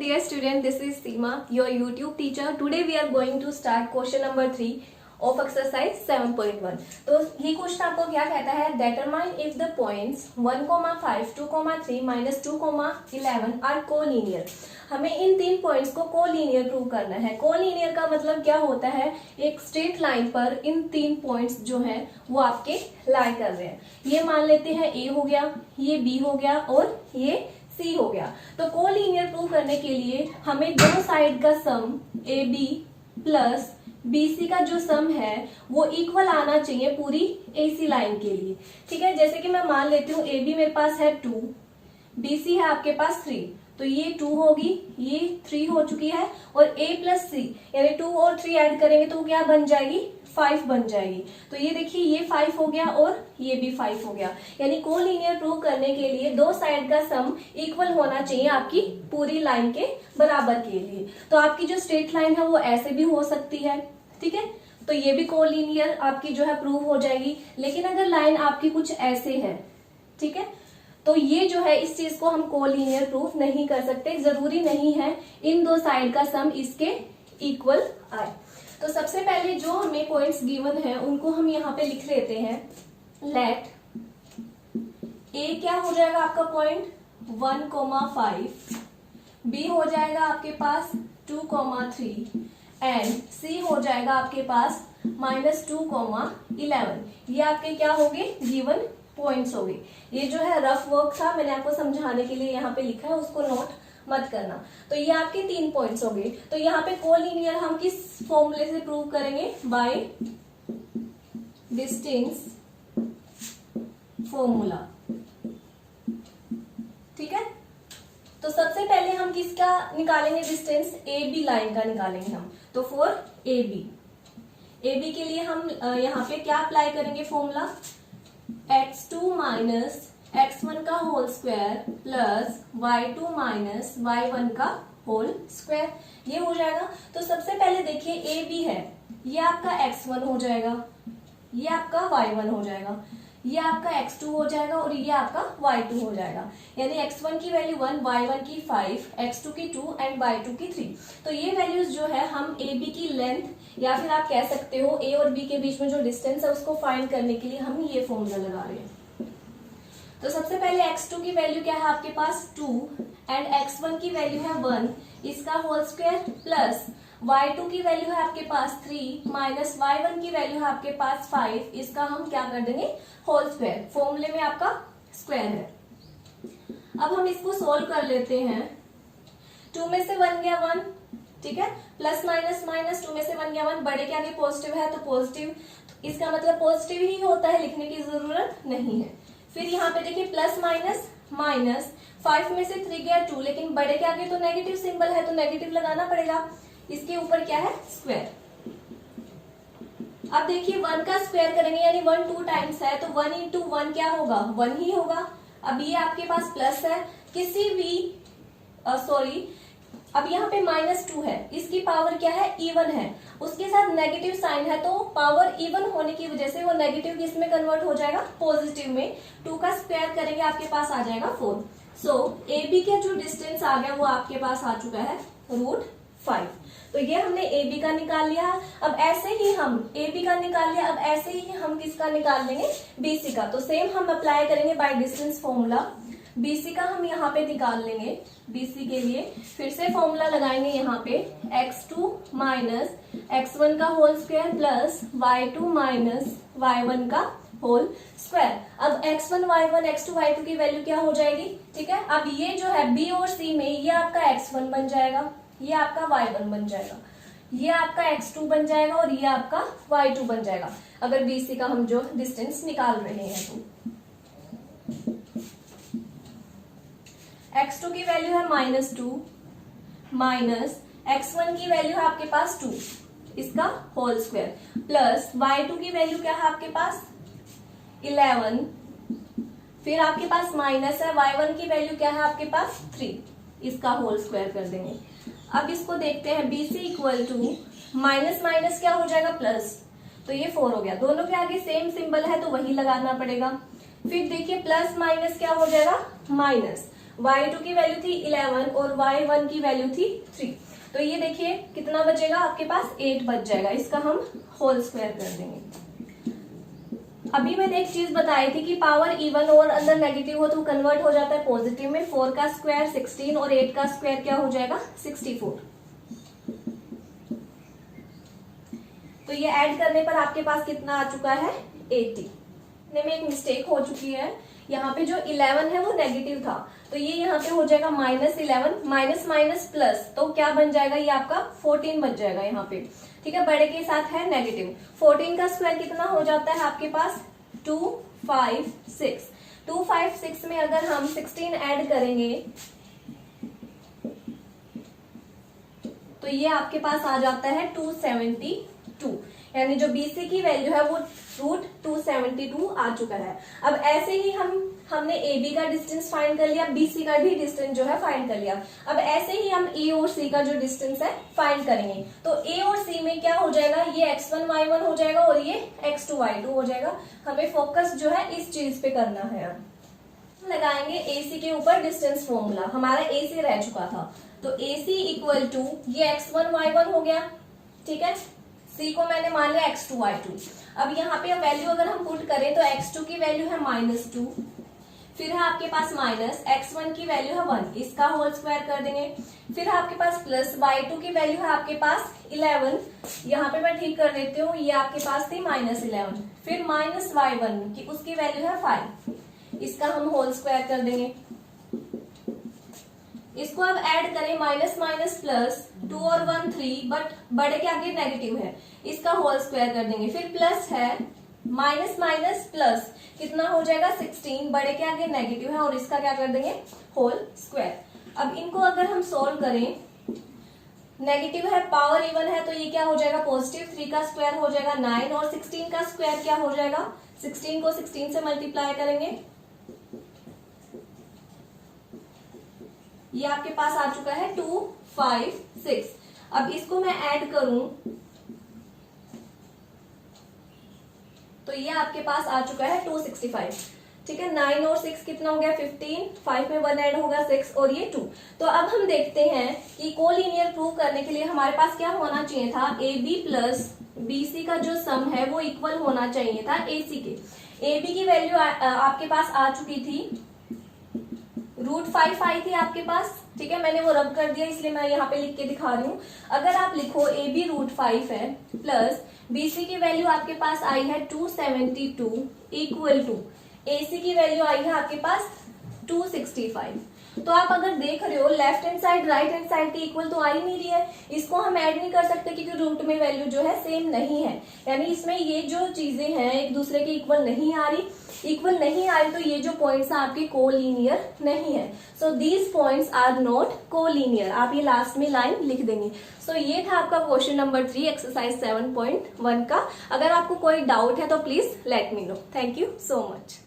Dear student, this is Seema, your YouTube teacher. Today we are going to start question number 3 of exercise 7.1. तो ये question आपको क्या कहता है? Determine if the points 1, 5, 2, 3, -2, 11 are collinear. हमें इन तीन points को कोलिनियर प्रूव करना है. कोलिनियर का मतलब क्या होता है? एक स्ट्रेट लाइन पर इन तीन पॉइंट्स जो हैं वो आपके लाई कर रहे हैं. ये मान लेते हैं ए हो गया, ये बी हो गया और ये सी हो गया. तो कोलिनियर प्रूव करने के लिए हमें दो साइड का सम ए बी प्लस बीसी का जो सम है वो इक्वल आना चाहिए पूरी एसी लाइन के लिए. ठीक है, जैसे कि मैं मान लेती हूँ ए बी मेरे पास है 2, बीसी है आपके पास 3, तो ये 2 होगी, ये 3 हो चुकी है और a प्लस सी यानी 2 और 3 ऐड करेंगे तो क्या बन जाएगी? 5 बन जाएगी. तो ये देखिए ये 5 हो गया और ये भी 5 हो गया. यानी कोलिनियर प्रूव करने के लिए दो साइड का सम इक्वल होना चाहिए आपकी पूरी लाइन के बराबर के लिए. तो आपकी जो स्ट्रेट लाइन है वो ऐसे भी हो सकती है. ठीक है, तो ये भी कोलिनियर आपकी जो है प्रूव हो जाएगी. लेकिन अगर लाइन आपकी कुछ ऐसे है, ठीक है, तो ये जो है इस चीज को हम कोलिनियर प्रूफ नहीं कर सकते. जरूरी नहीं है इन दो साइड का सम इसके इक्वल आए. तो सबसे पहले जो हमें पॉइंट्स गिवन है उनको हम यहाँ पे लिख लेते हैं. लेट ए क्या हो जाएगा आपका पॉइंट 1, 5, बी हो जाएगा आपके पास 2, 3 एंड सी हो जाएगा आपके पास -2, 11. ये आपके क्या हो गए? गिवन पॉइंट्स हो गई. ये जो है रफ वर्क था, मैंने आपको समझाने के लिए यहाँ पे लिखा है, उसको नोट मत करना. तो ये आपके 3 पॉइंट्स हो गए. तो यहाँ पे कोलिनियर हम किस फॉर्मूले से प्रूव करेंगे? By distance formula. ठीक है, तो सबसे पहले हम किसका निकालेंगे डिस्टेंस? ए बी लाइन का निकालेंगे हम. तो फॉर ए बी के लिए हम यहाँ पे क्या अप्लाई करेंगे फॉर्मूला? x2 माइनस x1 का whole square plus y2 minus y1 का होल स्क्वायर. ये हो जाएगा. तो सबसे पहले देखिए ए बी है, ये आपका x1 हो जाएगा, ये आपका y1 हो जाएगा, ये आपका x2 हो जाएगा और ये आपका y2 हो जाएगा. यानी x1 की वैल्यू 1, y1 की 5, x2 की 2 एंड y2 की 3. तो ये वैल्यूज जो है हम ए बी की लेंथ या फिर आप कह सकते हो ए और बी के बीच में जो डिस्टेंस है उसको फाइंड करने के लिए हम ये फॉर्मूला लगा रहे हैं. तो सबसे पहले x2 की वैल्यू क्या है आपके पास? 2 एंड x1 की वैल्यू है 1, इसका होल स्क्वायर प्लस y2 की वैल्यू है आपके पास 3 माइनस y1 की वैल्यू है आपके पास 5, इसका हम क्या कर देंगे? Whole square. फॉर्मूले में आपका स्क्वायर है. अब हम इसको सोल्व कर लेते हैं. 2 में से 1 गया 1, ठीक है, प्लस माइनस माइनस 2 में से 1 गया 1, बड़े के आगे पॉजिटिव है तो पॉजिटिव, इसका मतलब पॉजिटिव ही होता है, लिखने की जरूरत नहीं है. फिर यहाँ पे देखिए प्लस माइनस माइनस 5 में से 3 गया 2, लेकिन बड़े के आगे तो नेगेटिव सिंबल है तो नेगेटिव लगाना पड़ेगा. इसके ऊपर क्या है? स्क्वायर. अब देखिए 1 का स्क्वायर करेंगे यानी 1 2 टाइम्स है तो 1 इंटू 1 क्या होगा? 1 ही होगा. अब ये आपके पास प्लस है, किसी भी अब यहाँ पे -2 है, इसकी पावर क्या है? इवन है, उसके साथ नेगेटिव साइन है तो पावर इवन होने की वजह से वो नेगेटिव किस में कन्वर्ट हो जाएगा? पॉजिटिव में. 2 का स्क्वायर करेंगे आपके पास आ जाएगा 4. सो ए बी का जो डिस्टेंस आ गया वो आपके पास आ चुका है √5. तो ये हमने ए बी का निकाल लिया. अब ऐसे ही हम ए बी का निकाल लिया, अब ऐसे ही हम किसका निकाल लेंगे? बीसी का. तो सेम हम अप्लाई करेंगे बाय डिस्टेंस फॉर्मूला. बीसी का हम यहाँ पे निकाल लेंगे. बीसी के लिए फिर से फॉर्मूला लगाएंगे यहाँ पे x2 माइनस x1 का whole square plus y2 minus y1 का होल स्क्वायर. अब x1 y1 x2 y2 की वैल्यू क्या हो जाएगी? ठीक है, अब ये जो है b और c में ये आपका x1 बन जाएगा, ये आपका y1 बन जाएगा, ये आपका x2 बन जाएगा और ये आपका y2 बन जाएगा अगर BC का हम जो डिस्टेंस निकाल रहे हैं. तो x2 की वैल्यू है -2 माइनस x1 की वैल्यू है आपके पास 2, इसका होल स्क्वायर प्लस y2 की वैल्यू क्या है आपके पास? 11, फिर आपके पास माइनस है, y1 की वैल्यू क्या है आपके पास? 3, इसका होल स्क्वायर कर देंगे. अब इसको देखते हैं. BC equal to minus minus क्या हो जाएगा? प्लस, तो ये 4 हो गया. दोनों के आगे सेम सिंबल है तो वही लगाना पड़ेगा. फिर देखिए प्लस माइनस क्या हो जाएगा? माइनस. y2 की वैल्यू थी 11 और y1 की वैल्यू थी 3। तो ये देखिए कितना बचेगा आपके पास, 8 बच जाएगा। इसका हम होल स्क्वायर कर देंगे। अभी मैंने एक चीज बताई थी कि पावर इवन और अंदर नेगेटिव हो तो कन्वर्ट हो जाता है पॉजिटिव में। 4 का स्क्वायर 16 और 8 का स्क्वायर क्या हो जाएगा, 64। तो ये ऐड करने पर आपके पास कितना आ चुका है, 80। में एक मिस्टेक हो चुकी है, यहाँ पे जो 11 है वो नेगेटिव था, तो ये यहाँ पे हो जाएगा -11, माइनस माइनस प्लस, तो क्या बन जाएगा, ये आपका 14 बन जाएगा यहाँ पे। ठीक है, बड़े के साथ है नेगेटिव। 14 का स्क्वायर कितना हो जाता है आपके पास, 256। 256 में अगर हम 16 ऐड करेंगे तो ये आपके पास आ जाता है 272, यानी जो BC की वैल्यू है वो √272 आ चुका है। अब ऐसे ही हमने AB का डिस्टेंस फाइंड कर लिया, BC का भी डिस्टेंस जो है फाइंड कर लिया। अब ऐसे ही हम A और C का जो डिस्टेंस है फाइंड करेंगे। तो A और C में क्या हो जाएगा, ये x1 y1 हो जाएगा और ये x2 y2 हो जाएगा। हमें फोकस जो है इस चीज पे करना है। लगाएंगे AC के ऊपर डिस्टेंस फॉर्मूला, हमारा AC रह चुका था, तो AC इक्वल टू ये x1 y1 हो गया। ठीक है, C को मैंने मान लिया x2 y2। अब यहाँ पे वैल्यू अगर हम पुट करें तो x2 की वैल्यू है -2, फिर है आपके पास माइनस x1 की वैल्यू है 1, इसका होल स्क्वायर कर देंगे। फिर है आपके पास प्लस y2 की वैल्यू है आपके पास 11, यहाँ पे मैं ठीक कर देती हूँ, ये आपके पास थी -11। फिर माइनस y1 की उसकी वैल्यू है 5, इसका हम होल स्क्वायर कर देंगे। इसको अब ऐड करें, माइनस माइनस प्लस, 2 और 1 3, बट बड़े के आगे नेगेटिव है, इसका होल स्क्वायर कर देंगे। फिर प्लस है, माइनस माइनस प्लस कितना हो जाएगा, 16, बड़े के आगे नेगेटिव है और इसका क्या कर देंगे, होल स्क्वायर। अब इनको अगर हम सोल्व करें, नेगेटिव है पावर इवन है तो ये क्या हो जाएगा, पॉजिटिव। 3 का स्क्वायर हो जाएगा 9 और 16 का स्क्वायर क्या हो जाएगा, 16 को 16 से मल्टीप्लाई करेंगे, ये आपके पास आ चुका है 256। अब इसको मैं ऐड करूं तो ये आपके पास आ चुका है 265। ठीक है, 9 और 6 कितना हो गया, 15, 5 में 1 ऐड होगा 6 और ये 2। तो अब हम देखते हैं कि कोलिनियर प्रूव करने के लिए हमारे पास क्या होना चाहिए था, AB प्लस BC का जो सम है वो इक्वल होना चाहिए था AC के। AB की वैल्यू आपके पास आ चुकी थी, √5 आई थी आपके पास। ठीक है, मैंने वो रब कर दिया इसलिए मैं यहाँ पे लिख के दिखा रही हूँ। अगर आप लिखो AB √5 है प्लस BC की वैल्यू आपके पास आई है 272 इक्वल टू AC की वैल्यू आई है आपके पास 265। तो आप अगर देख रहे हो left hand side right hand side के इक्वल तो आ ही नहीं रही है, इसको हम ऐड नहीं कर सकते क्योंकि रूट में वैल्यू जो है सेम नहीं है, यानी इसमें ये जो चीजें हैं एक दूसरे के इक्वल नहीं आ रही। इक्वल नहीं आ रही तो ये जो पॉइंट्स हैं आपके कोलिनियर नहीं है। So these points are not collinear, आप ये लास्ट में लाइन लिख देंगे। सो ये था आपका क्वेश्चन नंबर 3 एक्सरसाइज 7.1 का। अगर आपको कोई डाउट है तो please let me know. Thank you so much.